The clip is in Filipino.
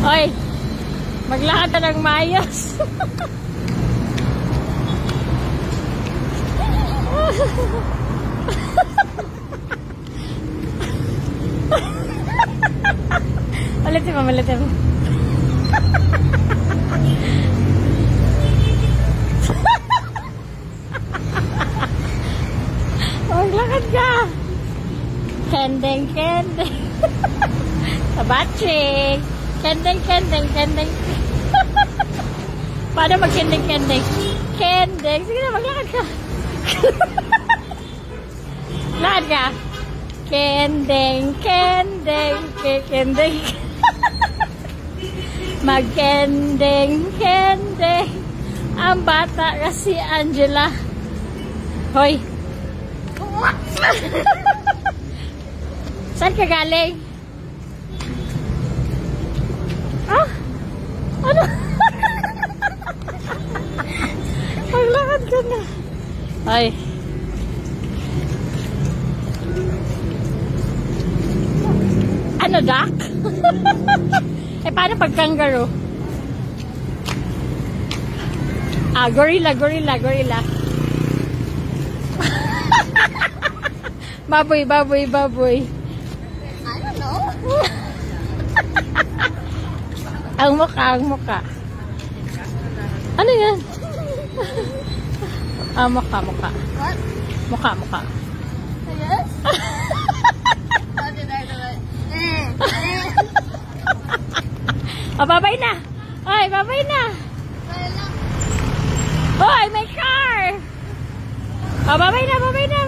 Hoy, maglakad ka ng maayos. Ulitin mo, ulitin mo. Maglakad ka. Kendeng, kendeng. Sabatching. Kendeng, kendeng, kendeng. Paano mag-kendeng, kendeng? Kendeng. Sige na, maglakad ka. Lakad ka. Kendeng, kendeng, kendeng. Mag-kendeng, kendeng. Ang bata kasi Angela. Hoy. Saan ka galing? Ah? Ano? Maglakad ka na. Ay. Ano, duck? Eh, paano pag kangaroo? Ah, gorilla, gorilla, gorilla. Baboy, baboy, baboy. I don't know. Ang mukha, ang mukha. Ano yan? Ah, mukha, mukha. What? Mukha, mukha. Yes? How did I do it? Oh, babay na. Ay, babay na. Hoy, may car. Oh, babay na, babay na.